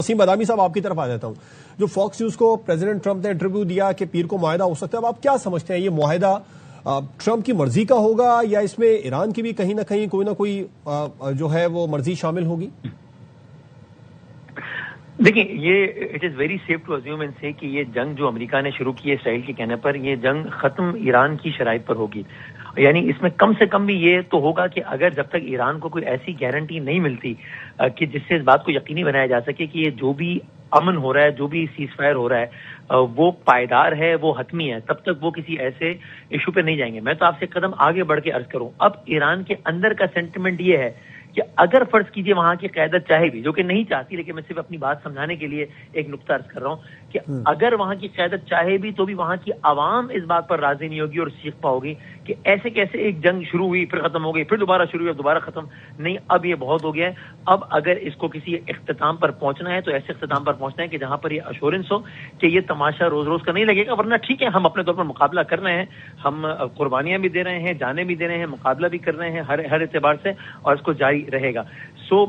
वसीम बदामी साहब, आपकी तरफ आ जाता हूं। जो फॉक्स न्यूज को प्रेसिडेंट ट्रंप ने इंटरव्यू दिया कि पीर को मुआहदा हो सकता है, अब आप क्या समझते हैं, ये मुआहदा ट्रंप की मर्जी का होगा या इसमें ईरान की भी कहीं ना कहीं कोई ना कोई जो है वो मर्जी शामिल होगी? देखिए, ये it is very safe to assume and say कि ये जंग जो अमेरिका ने शुरू की है इसराइल के कहने पर, ये जंग खत्म ईरान की शराइत पर होगी। यानी इसमें कम से कम भी ये तो होगा कि अगर जब तक ईरान को कोई ऐसी गारंटी नहीं मिलती कि जिससे इस बात को यकीनी बनाया जा सके कि ये जो भी अमन हो रहा है, जो भी सीज फायर हो रहा है वो पायदार है, वो हतमी है, तब तक वो किसी ऐसे इशू पे नहीं जाएंगे। मैं तो आपसे कदम आगे बढ़ के अर्ज करूं, अब ईरान के अंदर का सेंटिमेंट ये है कि अगर फर्ज कीजिए वहां की क़यादत चाहे भी, जो कि नहीं चाहती, लेकिन मैं सिर्फ अपनी बात समझाने के लिए एक नुक्ता अर्ज कर रहा हूं कि अगर वहां की क़यादत चाहे भी तो भी वहां की आवाम इस बात पर राजी नहीं होगी और सीख पाओगी कि ऐसे कैसे एक जंग शुरू हुई, फिर खत्म हो गई, फिर दोबारा शुरू हुई, दोबारा खत्म नहीं, अब ये बहुत हो गया है। अब अगर इसको किसी इख्तिताम पर पहुंचना है तो ऐसे इख्तिताम पर पहुंचना है कि जहां पर ये अश्योरेंस हो कि ये तमाशा रोज रोज का नहीं लगेगा। वरना ठीक है, हम अपने तौर पर मुकाबला कर रहे हैं, हम कुर्बानियां भी दे रहे हैं, जाने भी दे रहे हैं, मुकाबला भी कर रहे हैं हर एतबार से, और इसको जारी रहेगा। सो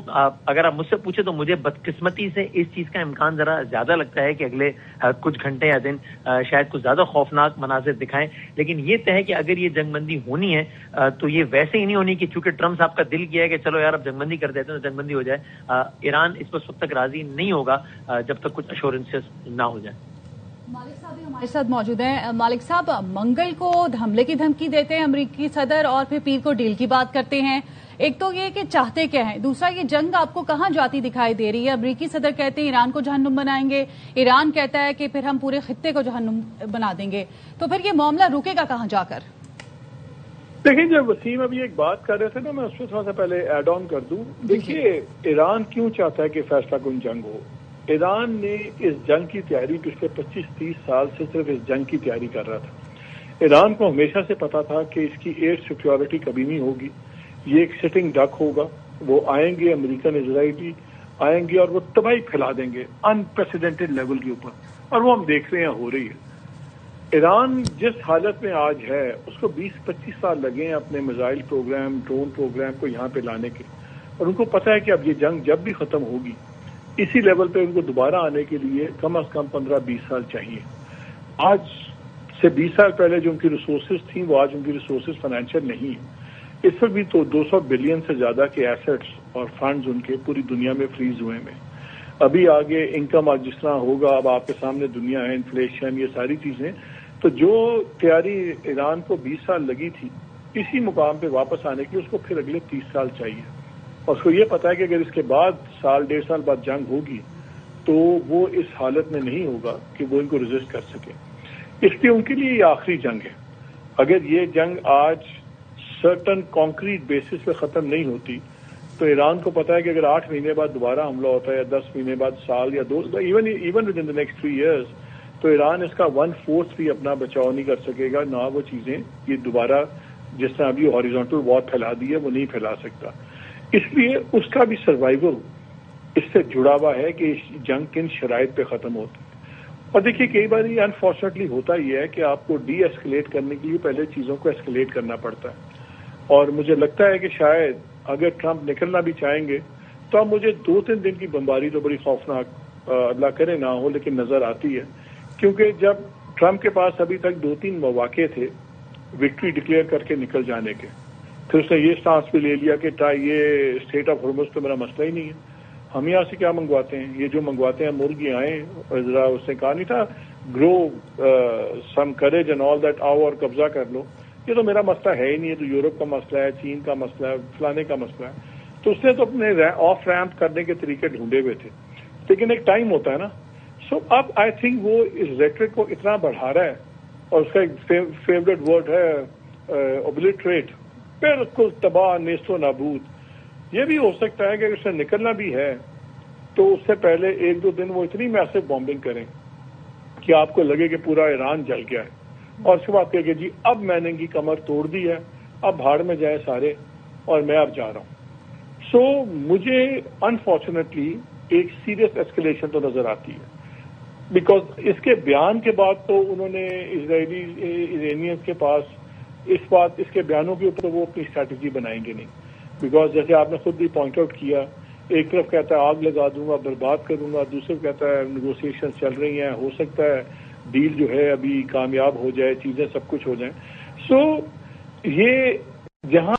अगर आप मुझसे पूछे तो मुझे बदकिस्मती से इस चीज का इम्कान जरा ज्यादा लगता है कि अगले कुछ घंटे या दिन शायद कुछ ज्यादा खौफनाक मनाजिर दिखाएं। लेकिन ये तय है कि अगर ये जंगबंदी होनी है तो ये वैसे ही नहीं होनी कि चूंकि ट्रंप साहब का दिल किया है कि चलो यार अब जंगबंदी कर देते हैं तो जंगबंदी हो जाए। ईरान इस पर उस वक्त तक राजी नहीं होगा जब तक कुछ अश्योरेंसेस ना हो जाए। मालिक साहब भी हमारे साथ मौजूद हैं। मालिक साहब, मंगल को हमले की धमकी देते हैं अमेरिकी सदर और फिर पीर को डील की बात करते हैं। एक तो ये कि चाहते क्या हैं, दूसरा ये जंग आपको कहां जाती दिखाई दे रही है? अमेरिकी सदर कहते हैं ईरान को जहन्नुम बनाएंगे, ईरान कहता है कि फिर हम पूरे खित्ते को जहन्नुम बना देंगे, तो फिर ये मामला रुकेगा कहां जाकर? देखिए, जब वसीम अभी एक बात कर रहे थे ना, मैं उससे थोड़ा सा पहले ऐड ऑन कर दूं। देखिए, ईरान क्यों चाहता है कि फैसला कुन जंग हो? ईरान ने इस जंग की तैयारी पिछले 25-30 साल से सिर्फ इस जंग की तैयारी कर रहा था। ईरान को हमेशा से पता था कि इसकी एयर सिक्योरिटी कभी नहीं होगी, ये एक सिटिंग डक होगा, वो आएंगे, अमेरिकन इजरायली आएंगे और वो तबाही फैला देंगे अनप्रेसिडेंटेड लेवल के ऊपर, और वो हम देख रहे हैं हो रही है। ईरान जिस हालत में आज है उसको 20-25 साल लगे हैं अपने मिसाइल प्रोग्राम, ड्रोन प्रोग्राम को यहाँ पे लाने के, और उनको पता है कि अब ये जंग जब भी खत्म होगी इसी लेवल पे उनको दोबारा आने के लिए कम से कम 15-20 साल चाहिए। आज से 20 साल पहले जो उनकी रिसोर्सेज थी वो आज उनकी रिसोर्सेज फाइनेंशियल नहीं है। इस पर भी तो 200 बिलियन से ज्यादा के एसेट्स और फंड्स उनके पूरी दुनिया में फ्रीज हुए हैं। अभी आगे इनकम आज जिस तरह होगा, अब आपके सामने दुनिया है, इन्फ्लेशन, ये सारी चीजें, तो जो तैयारी ईरान को 20 साल लगी थी इसी मुकाम पे वापस आने की, उसको फिर अगले 30 साल चाहिए। और उसको ये पता है कि अगर इसके बाद साल 1.5 साल बाद जंग होगी तो वो इस हालत में नहीं होगा कि वो इनको रेजिस्ट कर सके। इसलिए उनके लिए ये आखिरी जंग है। अगर ये जंग आज सर्टन कॉन्क्रीट बेसिस पे खत्म नहीं होती तो ईरान को पता है कि अगर 8 महीने बाद दोबारा हमला होता है या 10 महीने बाद, साल या 2, even with in the next 3 years, तो ईरान इसका 1/4 भी अपना बचाव नहीं कर सकेगा। ना वो चीजें ये दोबारा जिस तरह अभी हॉरिजॉन्टल वॉर फैला दी है वो नहीं फैला सकता। इसलिए उसका भी सर्वाइवल इससे जुड़ा हुआ है कि इस जंग किन शराइत पे खत्म होती है। और देखिए, कई बार ये अनफॉर्चुनेटली होता ही है कि आपको डी एस्केलेट करने के लिए पहले चीजों को एस्केलेट करना पड़ता है। और मुझे लगता है कि शायद अगर ट्रंप निकलना भी चाहेंगे तो अब मुझे 2-3 दिन की बमबारी तो बड़ी खौफनाक, अल्लाह करे ना हो, लेकिन नजर आती है। क्योंकि जब ट्रंप के पास अभी तक 2-3 मौके थे विक्ट्री डिक्लेयर करके निकल जाने के, फिर उसने ये स्टांस भी ले लिया कि ये स्टेट ऑफ हॉर्मुज़ तो मेरा मसला ही नहीं है, हम यहाँ से क्या मंगवाते हैं, ये जो मंगवाते हैं मुर्गी आए, और जरा उसने कहा नहीं था grow some courage and all that, आओ और कब्जा कर लो, ये तो मेरा मसला है ही नहीं, ये तो यूरोप का मसला है, चीन का मसला है, फलाने का मसला है। तो उसने तो अपने ऑफ रैम्प करने के तरीके ढूंढे हुए थे, लेकिन एक टाइम होता है ना। सो अब आई थिंक वो इस रेटरिक को इतना बढ़ा रहा है, और उसका एक फेवरेट वर्ड है ओब्लिटरेट, बिल्कुल तबाह, नेस्तो नाबूद। ये भी हो सकता है कि अगर उससे निकलना भी है तो उससे पहले 1-2 दिन वो इतनी मैसिव बॉम्बिंग करें कि आपको लगे कि पूरा ईरान जल गया है, और उसके बाद कहेंगे जी अब मैंने इनकी कमर तोड़ दी है, अब भाड़ में जाए सारे और मैं अब जा रहा हूं। सो मुझे अनफॉर्चुनेटली एक सीरियस एस्केलेशन तो नजर आती है, बिकॉज इसके बयान के बाद तो उन्होंने इरानियंस के पास इसके बयानों के ऊपर वो अपनी स्ट्रैटेजी बनाएंगे नहीं, बिकॉज जैसे आपने खुद भी पॉइंट आउट किया ایک طرف کہتا ہے آگ لگا دوں گا، برباد کروں گا، دوسرے کہتا ہے نیگوسیشن چل رہی ہیں، ہو سکتا ہے ڈیل جو ہے ابھی کامیاب ہو جائے، چیزیں سب کچھ ہو جائیں. سو یہ جہاں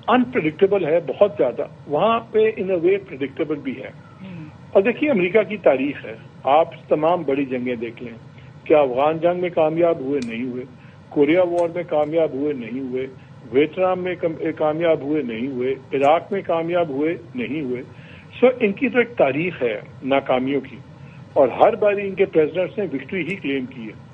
انپریڈکٹیبل ہے بہت زیادہ، وہاں پہ ان اے وے پریڈکٹیبل بھی ہے. اور دیکھیے امریکہ کی تاریخ ہے، آپ تمام بڑی جنگیں دیکھ لیں، کیا افغان جنگ میں کامیاب ہوئے؟ نہیں ہوئے. کوریا وار میں کامیاب ہوئے؟ نہیں ہوئے. ویتنام میں کامیاب ہوئے؟ نہیں ہوئے. عراق میں کامیاب ہوئے؟ نہیں ہوئے. سو ان کی تو ایک تاریخ ہے ناکامیوں کی، اور ہر باری ان کے پریزیڈنٹس نے وکٹری ہی کلیم کی ہے.